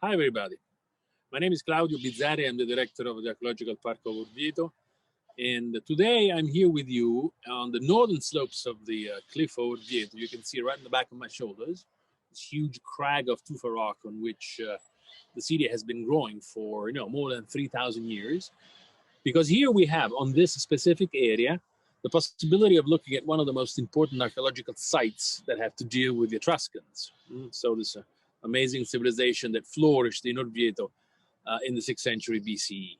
Hi, everybody. My name is Claudio Bizzarri. I'm the director of the Archaeological Park of Orvieto. And today I'm here with you on the northern slopes of the cliff of Orvieto. You can see right in the back of my shoulders, this huge crag of tufa rock on which the city has been growing for more than 3,000 years. Because here we have, on this specific area, the possibility of looking at one of the most important archaeological sites that have to deal with the Etruscans. So this amazing civilization that flourished in Orvieto in the 6th century BCE.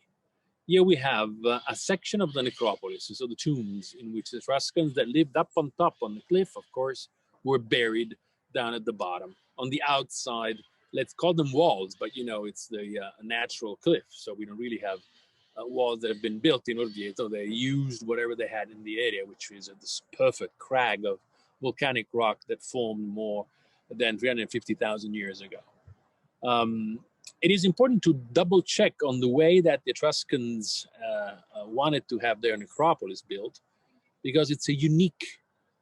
Here we have a section of the necropolis, so the tombs in which the Etruscans that lived up on top on the cliff, of course, were buried down at the bottom. On the outside, let's call them walls, but it's the natural cliff, so we don't really have walls that have been built in Orvieto. They used whatever they had in the area, which is this perfect crag of volcanic rock that formed more than 350,000 years ago. It is important to double check on the way that the Etruscans wanted to have their necropolis built, because it's a unique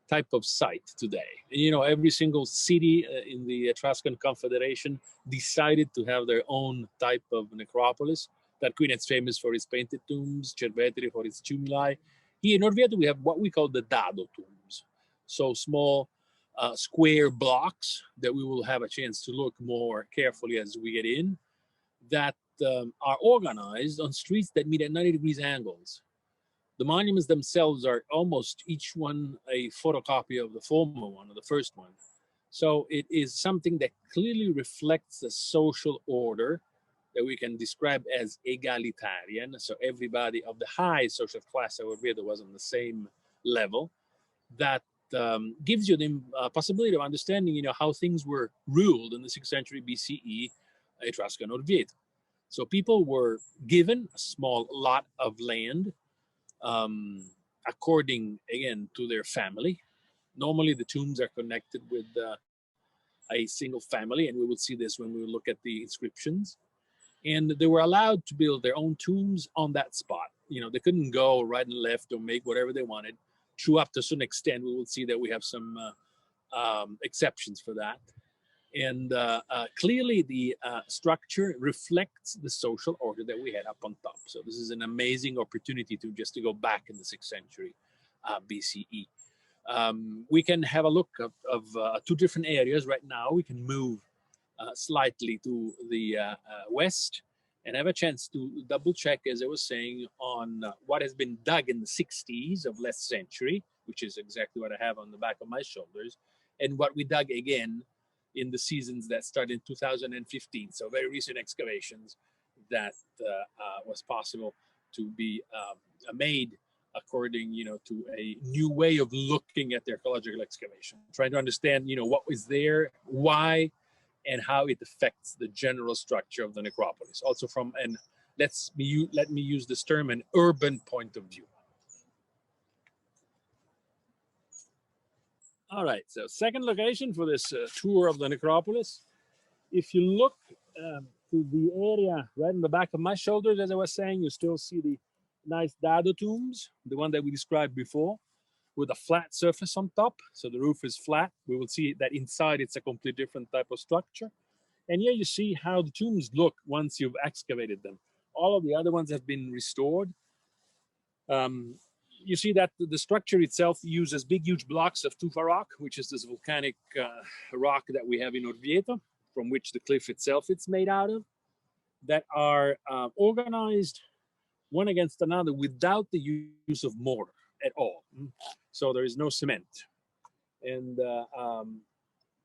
type of site today. And, every single city in the Etruscan Confederation decided to have their own type of necropolis. Tarquinia is famous for its painted tombs, Cerveteri for its tumuli. Here in Orvieto, we have what we call the dado tombs. So small square blocks that we will have a chance to look more carefully as we get in, that are organized on streets that meet at 90 degrees angles. The monuments themselves are almost each one a photocopy of the former one, or the first one. So it is something that clearly reflects the social order that we can describe as egalitarian. So everybody of the high social class of Orvieto was on the same level. That gives you the possibility of understanding, how things were ruled in the 6th century BCE Etruscan Orvieto. So people were given a small lot of land according, again, to their family. Normally, the tombs are connected with a single family, and we will see this when we look at the inscriptions. And they were allowed to build their own tombs on that spot. They couldn't go right and left or make whatever they wanted. True, up to a certain extent, we will see that we have some exceptions for that. And clearly the structure reflects the social order that we had up on top. So this is an amazing opportunity to go back in the 6th century BCE. We can have a look of two different areas right now. We can move slightly to the west and have a chance to double check, as I was saying, on what has been dug in the 60s of last century, which is exactly what I have on the back of my shoulders, and what we dug again in the seasons that started in 2015. So very recent excavations that was possible to be made according, to a new way of looking at the archaeological excavation, trying to understand, what was there, why, and how it affects the general structure of the necropolis. Also from an, let me use this term, an urban point of view. All right, so second location for this tour of the necropolis. If you look to the area right in the back of my shoulders, as I was saying, you still see the nice dado tombs, the one that we described before, with a flat surface on top. So the roof is flat. We will see that inside it's a completely different type of structure. And here you see how the tombs look once you've excavated them. All of the other ones have been restored. You see that the structure itself uses big, huge blocks of tufa rock, which is this volcanic rock that we have in Orvieto, from which the cliff itself is made out of, that are organized one against another without the use of mortar at all. So there is no cement. And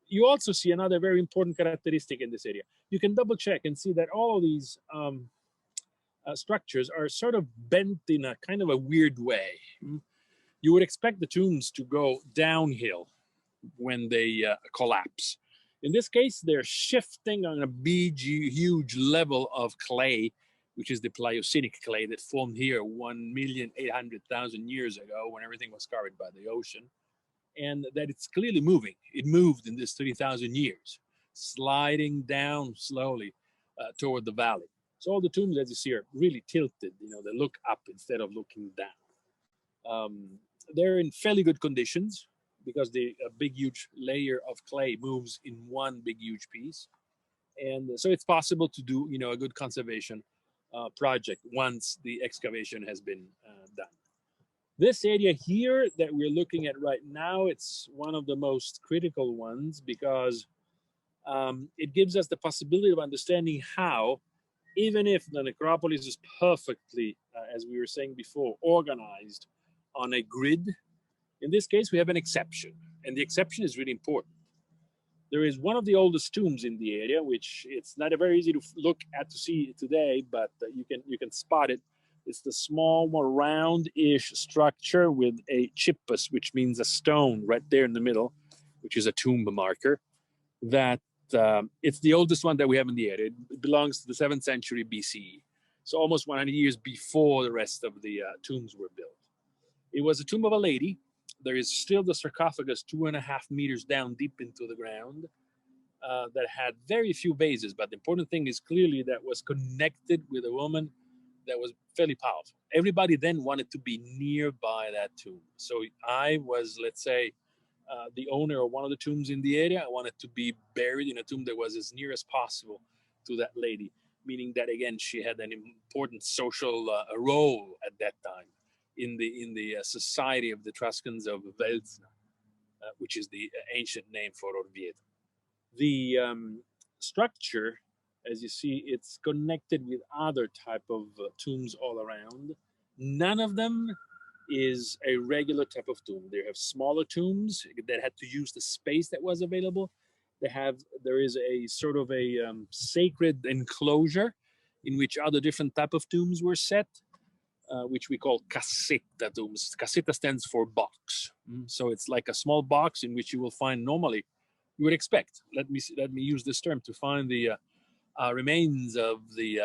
you also see another very important characteristic in this area. You can double check and see that all of these structures are sort of bent in a kind of a weird way. You would expect the tombs to go downhill when they collapse. In this case, they're shifting on a big, huge level of clay, which is the Pliocenic clay that formed here 1,800,000 years ago when everything was covered by the ocean. And that it's clearly moving. It moved in this 3,000 years, sliding down slowly toward the valley. So all the tombs, as you see, are really tilted. They look up instead of looking down. They're in fairly good conditions because the big, huge layer of clay moves in one big, huge piece. And so it's possible to do, a good conservation project once the excavation has been done. This area here that we're looking at right now, it's one of the most critical ones because it gives us the possibility of understanding how, even if the necropolis is perfectly, as we were saying before, organized on a grid, in this case we have an exception, and the exception is really important. There is one of the oldest tombs in the area, which it's not very easy to look at to see today, but you can spot it. It's the small, more round-ish structure with a chippus, which means a stone right there in the middle, which is a tomb marker. That it's the oldest one that we have in the area. It belongs to the 7th century BCE, so almost 100 years before the rest of the tombs were built. It was a tomb of a lady. There is still the sarcophagus 2.5 meters down deep into the ground that had very few bases, but the important thing is clearly that was connected with a woman that was fairly powerful. Everybody then wanted to be nearby that tomb. So I was, let's say, the owner of one of the tombs in the area. I wanted to be buried in a tomb that was as near as possible to that lady, meaning that, again, she had an important social role at that time in the society of the Etruscans of Velsna, which is the ancient name for Orvieto. The structure, as you see, it's connected with other type of tombs all around. None of them is a regular type of tomb. They have smaller tombs that had to use the space that was available. There is a sort of a sacred enclosure in which other different type of tombs were set, which we call cassetta tombs. Cassetta stands for box. So it's like a small box in which you will find normally, you would expect, let me use this term, to find the remains of the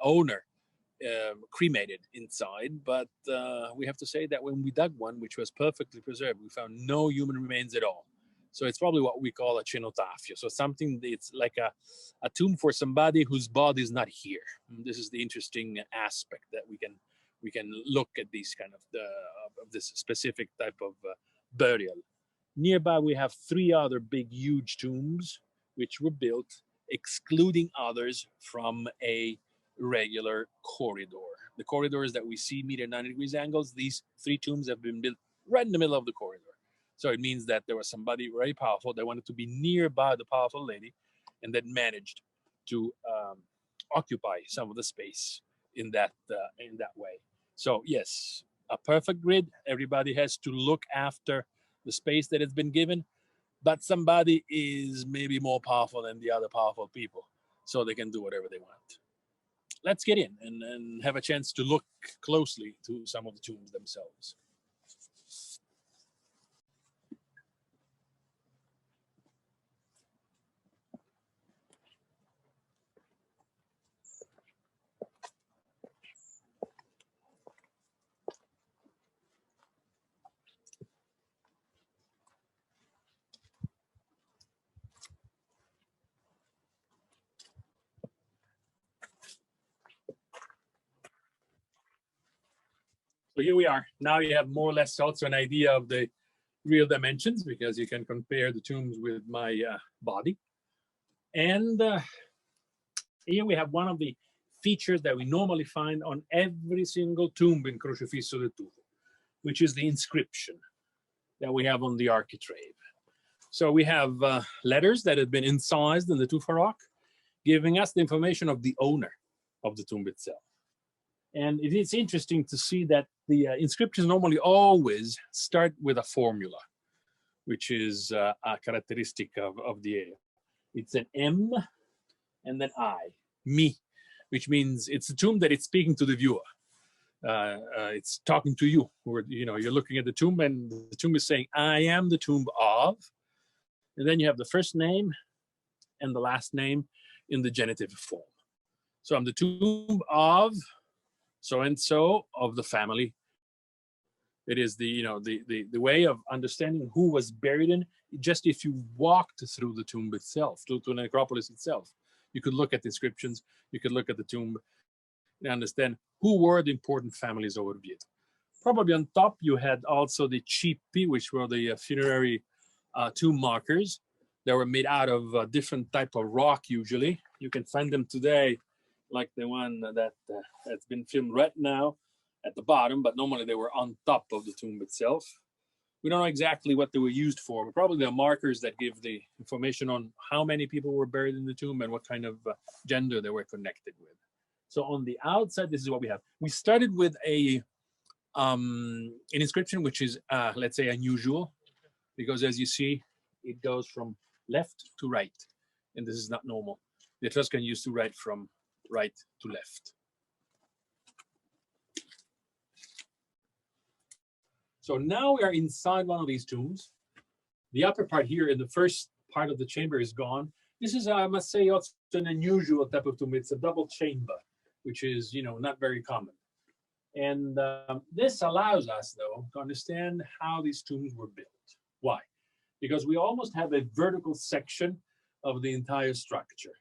owner cremated inside, but we have to say that when we dug one, which was perfectly preserved, we found no human remains at all. So it's probably what we call a cenotafio. So something, it's like a tomb for somebody whose body is not here. This is the interesting aspect that we can look at these kind of this specific type of burial. Nearby, we have 3 other big, huge tombs, which were built excluding others from a regular corridor. The corridors that we see meet at 90 degrees angles, these 3 tombs have been built right in the middle of the corridor. So it means that there was somebody very powerful that wanted to be nearby the powerful lady and that managed to occupy some of the space in that way. So yes, a perfect grid. Everybody has to look after the space that has been given, but somebody is maybe more powerful than the other powerful people, so they can do whatever they want. Let's get in and have a chance to look closely to some of the tombs themselves. So here we are. Now you have more or less also an idea of the real dimensions, because you can compare the tombs with my body. And here we have one of the features that we normally find on every single tomb in Crocifisso del Tufo, which is the inscription that we have on the architrave. So we have letters that have been incised in the tufa rock, giving us the information of the owner of the tomb itself. And it is interesting to see that the inscriptions normally always start with a formula, which is a characteristic of the area. It's an M and then I, me, which means it's a tomb that it's speaking to the viewer. It's talking to you, or you're looking at the tomb, and the tomb is saying, "I am the tomb of," and then you have the first name and the last name in the genitive form. So I'm the tomb of so and so of the family. It is the way of understanding who was buried in. Just if you walked through the tomb itself, through the necropolis itself, you could look at the inscriptions, you could look at the tomb and understand who were the important families of Orvieto. Probably on top you had also the cippi, which were the funerary tomb markers They were made out of different type of rock. Usually, you can find them today, like the one that has been filmed right now at the bottom. But normally they were on top of the tomb itself. We don't know exactly what they were used for, but probably the markers that give the information on how many people were buried in the tomb and what kind of gender they were connected with. So on the outside, this is what we have. We started with an inscription which is, let's say, unusual, because as you see, it goes from left to right, and this is not normal. The Etruscan used to write from right to left. So now we are inside one of these tombs. The upper part here in the first part of the chamber is gone. This is, I must say, also an unusual type of tomb. It's a double chamber, which is, not very common. And this allows us, though, to understand how these tombs were built. Why? Because we almost have a vertical section of the entire structure.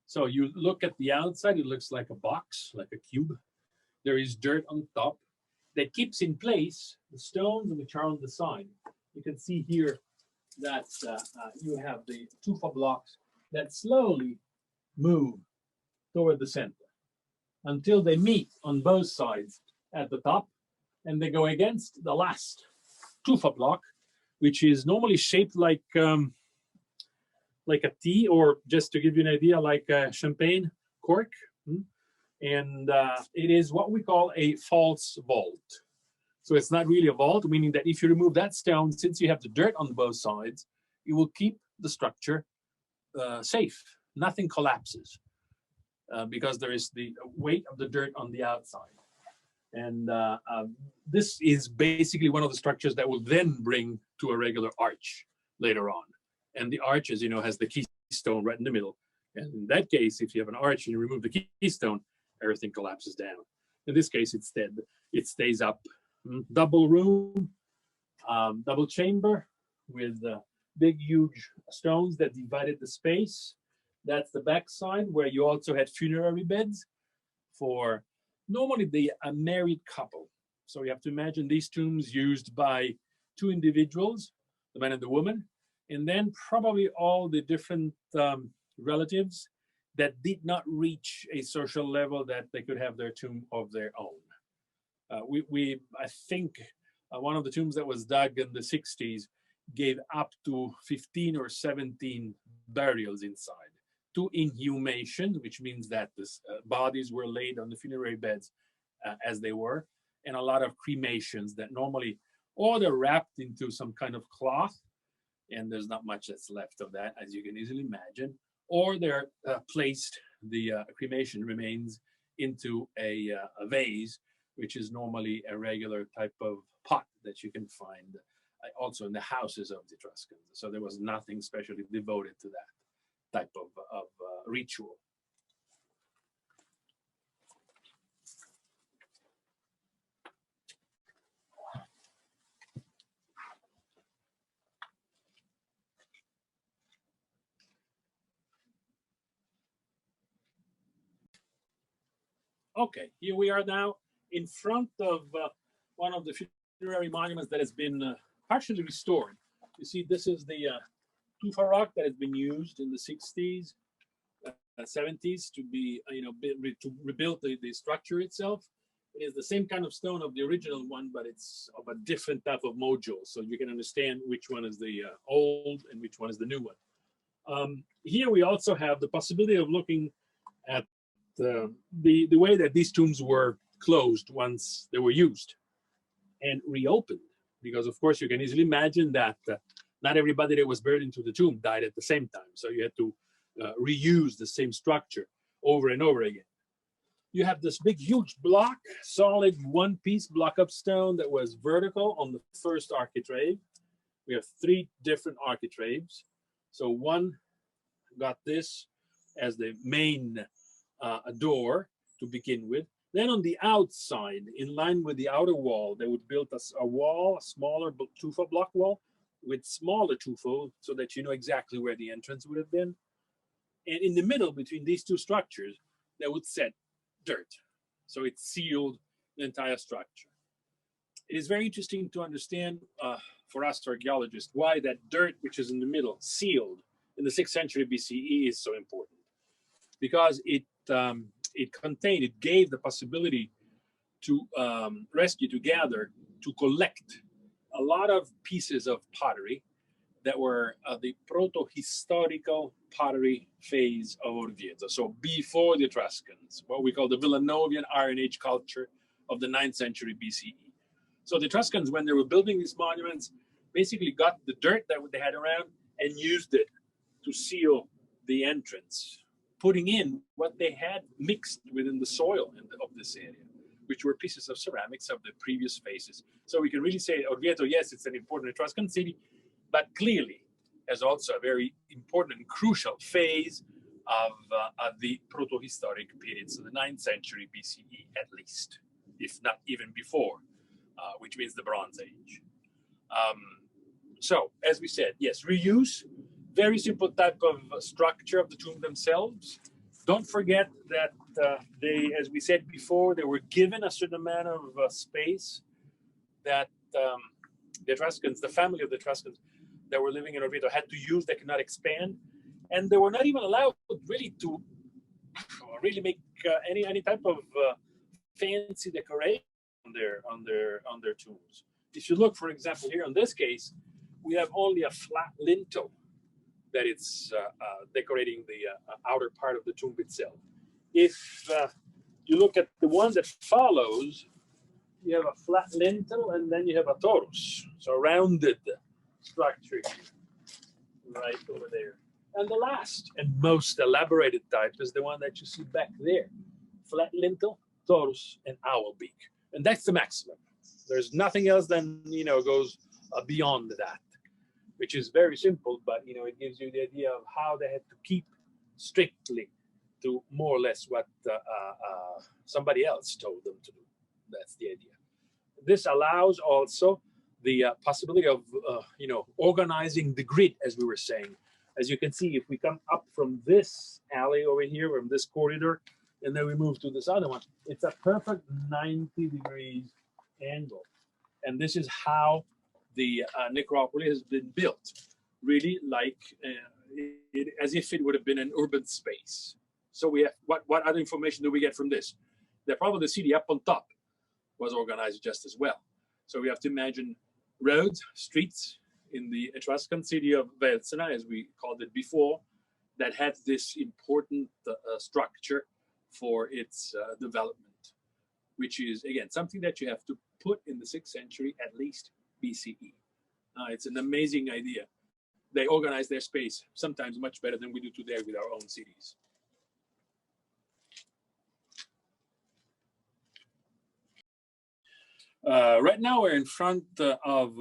So you look at the outside, it looks like a box, like a cube. There is dirt on top that keeps in place the stones which are on the side. You can see here that you have the tufa blocks that slowly move toward the center until they meet on both sides at the top, and they go against the last tufa block, which is normally shaped like a T, or just to give you an idea, like a champagne cork. And it is what we call a false vault. So it's not really a vault, meaning that if you remove that stone, since you have the dirt on both sides, it will keep the structure safe. Nothing collapses because there is the weight of the dirt on the outside. And this is basically one of the structures that will then bring to a regular arch later on. And the arch, as you know, has the keystone right in the middle. And in that case, if you have an arch and you remove the keystone, everything collapses down. In this case, instead, it stays up. Double room, double chamber with big, huge stones that divided the space. That's the back side, where you also had funerary beds for normally the married couple. So you have to imagine these tombs used by two individuals, the man and the woman, and then probably all the different relatives that did not reach a social level that they could have their tomb of their own. I think one of the tombs that was dug in the 60s gave up to 15 or 17 burials inside. 2 inhumations, which means that the bodies were laid on the funerary beds as they were, and a lot of cremations that normally, or they're wrapped into some kind of cloth, and there's not much that's left of that, as you can easily imagine, or they're placed, the cremation remains, into a vase, which is normally a regular type of pot that you can find also in the houses of the Etruscans. So there was nothing specially devoted to that type of ritual. Okay, here we are now in front of one of the funerary monuments that has been partially restored. You see, this is the tufa rock that has been used in the 60s, 70s to be, to rebuild the structure itself. It is the same kind of stone of the original one, but it's of a different type of module, so you can understand which one is the old and which one is the new one. Here we also have the possibility of looking at the way that these tombs were closed once they were used and reopened, because of course you can easily imagine that not everybody that was buried into the tomb died at the same time, so you had to reuse the same structure over and over again. You have this big huge block, solid one-piece block of stone that was vertical on the first architrave. We have 3 different architraves. So one got this as the main door to begin with. Then on the outside, in line with the outer wall, they would build a wall, a smaller tufa block wall with smaller tufa, so that you know exactly where the entrance would have been. And in the middle between these 2 structures, they would set dirt. So it sealed the entire structure. It is very interesting to understand for us archaeologists why that dirt, which is in the middle, sealed in the 6th century BCE is so important because it gave the possibility to rescue, to gather, to collect a lot of pieces of pottery that were the proto-historical pottery phase of Orvieto. So before the Etruscans, what we call the Villanovian Iron Age culture of the 9th century BCE. So the Etruscans, when they were building these monuments, basically got the dirt that they had around and used it to seal the entrance, putting in what they had mixed within the soil of this area, which were pieces of ceramics of the previous phases. So we can really say Orvieto, yes, it's an important Etruscan city, but clearly has also a very important and crucial phase of the proto-historic period, so the 9th century BCE at least, if not even before, which means the Bronze Age. So, as we said, yes, reuse, very simple type of structure of the tomb themselves. Don't forget that they, as we said before, they were given a certain amount of space that the Etruscans, the family of the Etruscans that were living in Orvieto had to use. They could not expand, and they were not even allowed really to make any type of fancy decoration on their tombs. If you look, for example, here in this case, we have only a flat lintel that it's decorating the outer part of the tomb itself. If you look at the one that follows, you have a flat lintel and then you have a torus, so a rounded structure right over there. And the last and most elaborated type is the one that you see back there. Flat lintel, torus, and owl beak. And that's the maximum. There's nothing else than, goes beyond that, which is very simple, but, it gives you the idea of how they had to keep strictly to more or less what somebody else told them to do. That's the idea. This allows also the possibility of, organizing the grid, as we were saying. As you can see, if we come up from this alley over here, from this corridor, and then we move to this other one, it's a perfect 90 degrees angle. And this is how the necropoli has been built, really like as if it would have been an urban space. So we have, what other information do we get from this? That probably the city up on top was organized just as well. So we have to imagine roads, streets in the Etruscan city of Velzena, as we called it before, that had this important structure for its development, which is, again, something that you have to put in the 6th century, at least BCE. It's an amazing idea. They organize their space sometimes much better than we do today with our own cities. Right now we're in front of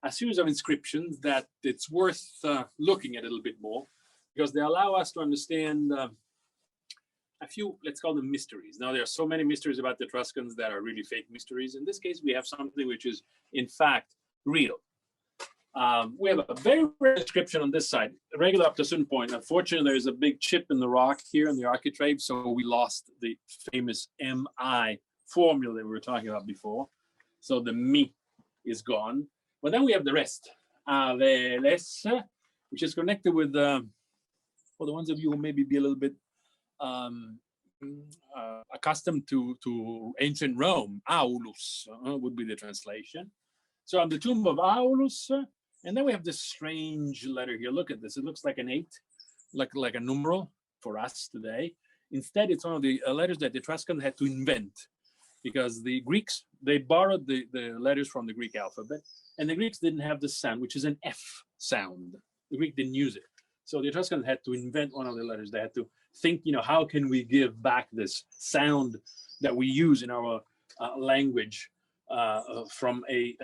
a series of inscriptions that it's worth looking at a little bit more, because they allow us to understand a few, let's call them mysteries. Now, there are so many mysteries about the Etruscans that are really fake mysteries. In this case, we have something which is, in fact, real. We have a very rare inscription on this side, regular up to a certain point. Unfortunately, there's a big chip in the rock here in the architrave, so we lost the famous MI formula that we were talking about before. So the mi is gone. But then we have the rest. The les, which is connected with, for the ones of you who maybe be a little bit accustomed to ancient Rome, Aulus would be the translation. So on the tomb of Aulus, and then we have this strange letter here. Look at this. It looks like an 8, like a numeral for us today. Instead, it's one of the letters that the Etruscans had to invent, because the Greeks, they borrowed the letters from the Greek alphabet, and the Greeks didn't have the sound, which is an F sound. The Greek didn't use it. So the Etruscans had to invent one of the letters. They had to think, how can we give back this sound that we use in our language from a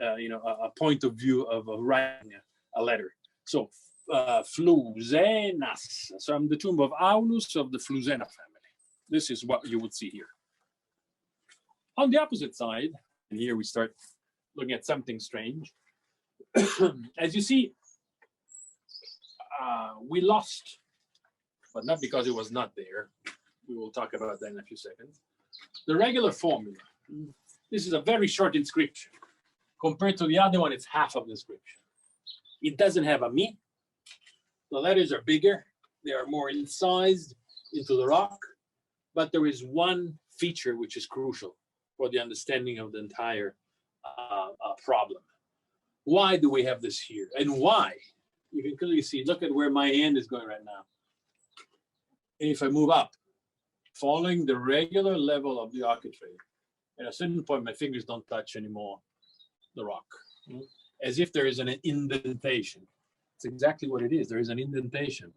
point of view of writing a letter. So Flusenas, so I'm the tomb of Aulus of the Flusena family. This is what you would see here. On the opposite side, and here we start looking at something strange. As you see, we lost, but not because it was not there. We will talk about that in a few seconds. The regular formula. This is a very short inscription. Compared to the other one, it's half of the inscription. It doesn't have a mi, The letters are bigger. They are more incised into the rock. But there is one feature which is crucial for the understanding of the entire problem. Why do we have this here? And why? You can clearly see, look at where my hand is going right now. If I move up, following the regular level of the architrave, at a certain point, my fingers don't touch anymore the rock, as if there is an indentation. It's exactly what it is. There is an indentation.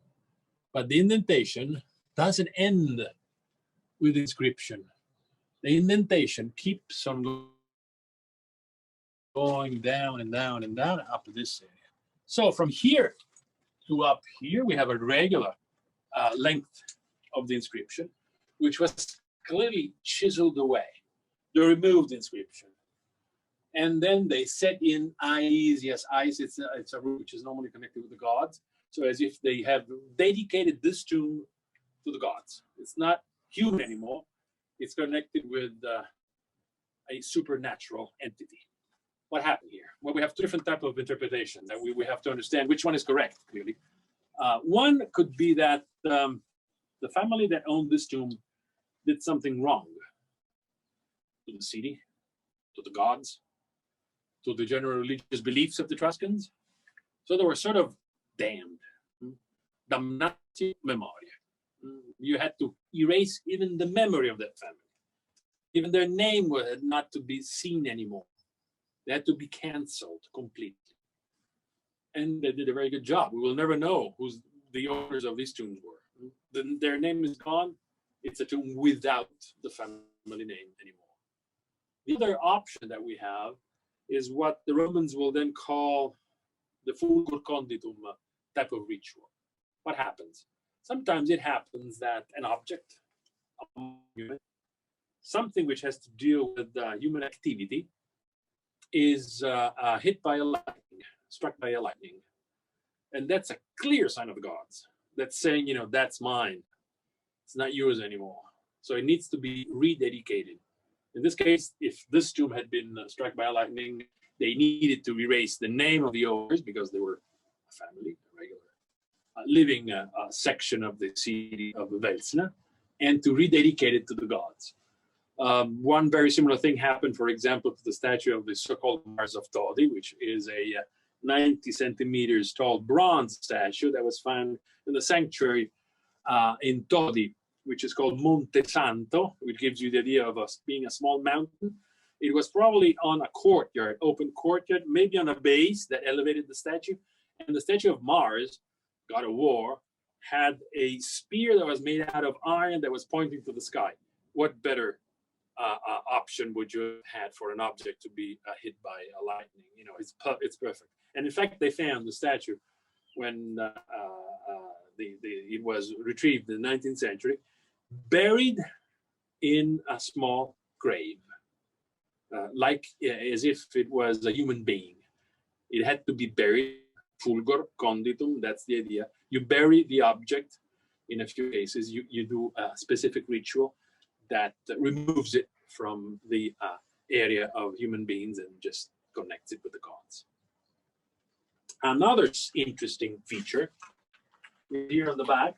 But the indentation doesn't end with inscription. The indentation keeps on going down and down and down up to this area. So from here to up here, we have a regular length of the inscription, which was clearly chiseled away. They removed the inscription. And then they set in eyes. Yes, eyes, it's a root which is normally connected with the gods. So as if they have dedicated this tomb to the gods. It's not human anymore. It's connected with a supernatural entity. What happened here? Well, we have two different types of interpretation that we have to understand which one is correct, clearly. One could be that the family that owned this tomb did something wrong to the city, to the gods, to the general religious beliefs of the Etruscans. So they were sort of damned. Damnatio memoria. You had to erase even the memory of that family. Even their name was not to be seen anymore. They had to be canceled completely. And they did a very good job. We will never know who the owners of these tombs were. Their name is gone. It's a tomb without the family name anymore. The other option that we have is what the Romans will then call the fulgur conditum type of ritual. What happens? Sometimes it happens that an object, something which has to deal with human activity, is hit by a lightning, struck by a lightning. And that's a clear sign of the gods. That's saying, you know, that's mine. It's not yours anymore. So it needs to be rededicated. In this case, if this tomb had been struck by a lightning, they needed to erase the name of the owners because they were a family, a regular living section of the city of Velsna, and to rededicate it to the gods. One very similar thing happened, for example, to the statue of the so-called Mars of Todi, which is a 90 centimeters tall bronze statue that was found in the sanctuary in Todi, which is called Monte Santo, which gives you the idea of us being a small mountain. It was probably on a courtyard, open courtyard, maybe on a base that elevated the statue. And the statue of Mars, god of war, had a spear that was made out of iron that was pointing to the sky. What better option would you have had for an object to be hit by a lightning? You know, it's perfect. And in fact, they found the statue when it was retrieved in the 19th century, buried in a small grave, like as if it was a human being. It had to be buried, fulgur conditum, that's the idea. You bury the object. In a few cases, you do a specific ritual that removes it from the area of human beings and just connects it with the gods. Another interesting feature here on the back,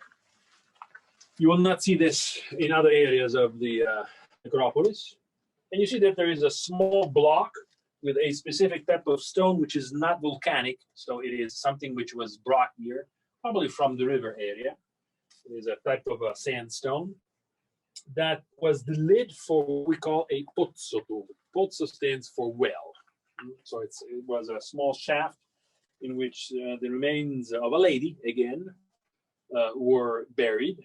you will not see this in other areas of the necropolis. And you see that there is a small block with a specific type of stone, which is not volcanic. So it is something which was brought here, probably from the river area. It is a type of a sandstone that was the lid for what we call a pozzo tomb. Pozzo stands for well. So it was a small shaft in which the remains of a lady, again, were buried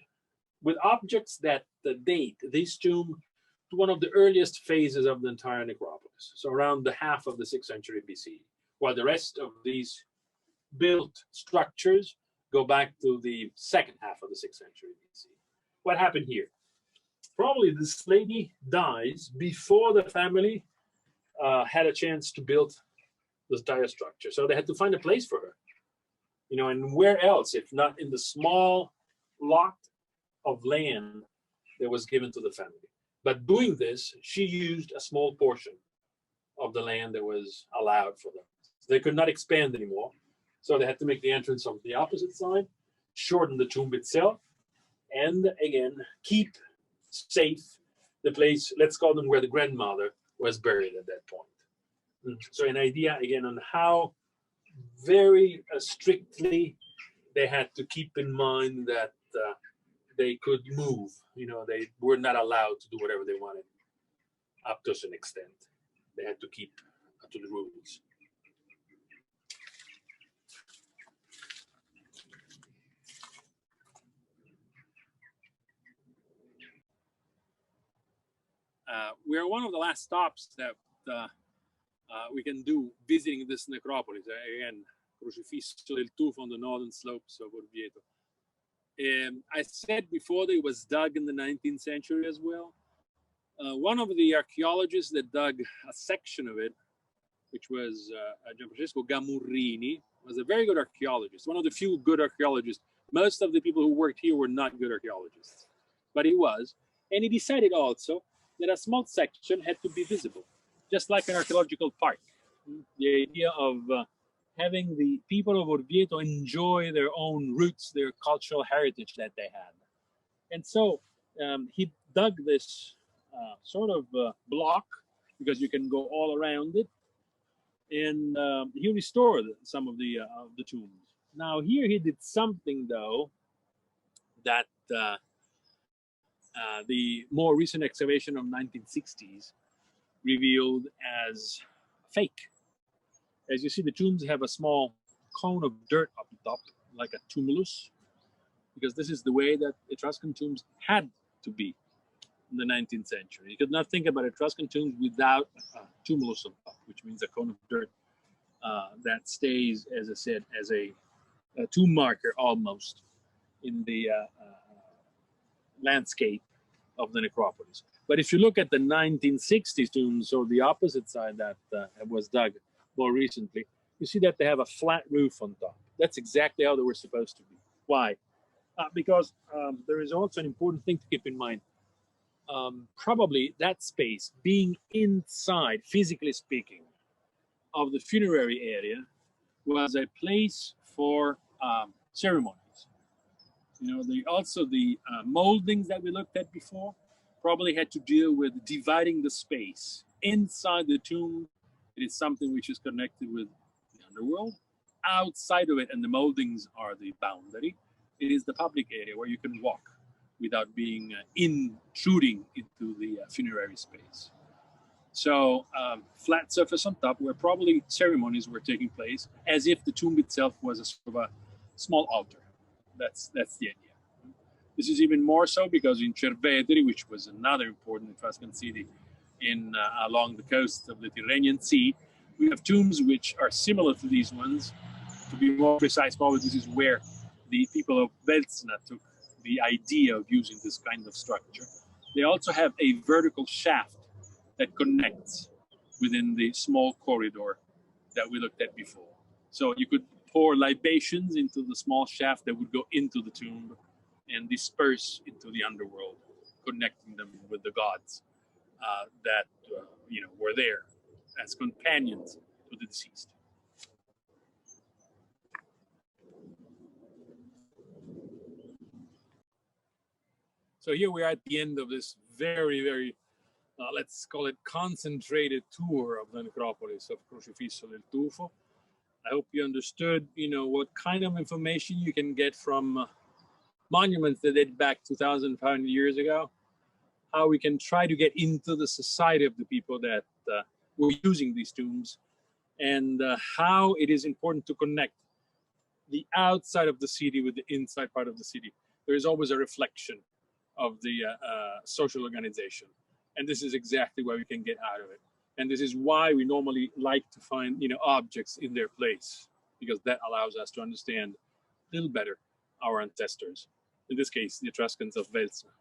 with objects that date this tomb to one of the earliest phases of the entire necropolis. So around the half of the 6th century BC, while the rest of these built structures go back to the second half of the 6th century BC. What happened here? Probably this lady dies before the family had a chance to build this entire structure. So they had to find a place for her. You know, and where else, if not in the small lot of land that was given to the family. But doing this, she used a small portion of the land that was allowed for them. So they could not expand anymore. So they had to make the entrance on the opposite side. shorten the tomb itself, and again, keep safe the place, let's call them where the grandmother was buried at that point. So an idea again on how very strictly they had to keep in mind that they could move. They were not allowed to do whatever they wanted up to an extent. They had to keep to the rules. We are one of the last stops that we can do visiting this necropolis. Again, Crocifisso del Tufo on the northern slopes of Orvieto. I said before that it was dug in the 19th century as well. One of the archaeologists that dug a section of it, which was Gianfrancesco Gamurrini, was a very good archaeologist, one of the few good archaeologists. Most of the people who worked here were not good archaeologists, but he was. And he decided also that a small section had to be visible, just like an archaeological park. The idea of having the people of Orvieto enjoy their own roots, their cultural heritage that they had. And so he dug this sort of block, because you can go all around it, and he restored some of the tombs. Now here he did something though that the more recent excavation of 1960s revealed as fake. As you see, the tombs have a small cone of dirt up top, like a tumulus, because this is the way that Etruscan tombs had to be in the 19th century. You could not think about Etruscan tombs without a tumulus on top, which means a cone of dirt that stays, as I said, as a tomb marker almost in the landscape of the necropolis. But if you look at the 1960s tombs, or the opposite side that was dug more recently, you see that they have a flat roof on top. That's exactly how they were supposed to be. Why? Because there is also an important thing to keep in mind. Probably that space being inside, physically speaking, of the funerary area was a place for ceremonies. Also the moldings that we looked at before probably had to deal with dividing the space. Inside the tomb, it is something which is connected with the underworld. Outside of it, and the moldings are the boundary, it is the public area where you can walk without being intruding into the funerary space. So flat surface on top where probably ceremonies were taking place, as if the tomb itself was a sort of a small altar. That's the idea. This is even more so because in Cerveteri, which was another important Etruscan city along the coast of the Tyrrhenian Sea, we have tombs which are similar to these ones. To be more precise, probably this is where the people of Velzna took the idea of using this kind of structure. They also have a vertical shaft that connects within the small corridor that we looked at before. So you could pour libations into the small shaft that would go into the tomb and disperse into the underworld, connecting them with the gods that were there as companions to the deceased. So here we are at the end of this very, very, let's call it concentrated tour of the necropolis of Crocifisso del Tufo. I hope you understood, what kind of information you can get from monuments that date back 2,500 years ago, how we can try to get into the society of the people that were using these tombs, and how it is important to connect the outside of the city with the inside part of the city. There is always a reflection of the social organization. And this is exactly what we can get out of it. And this is why we normally like to find, objects in their place, because that allows us to understand a little better our ancestors. In this case, the Etruscans of Velzna.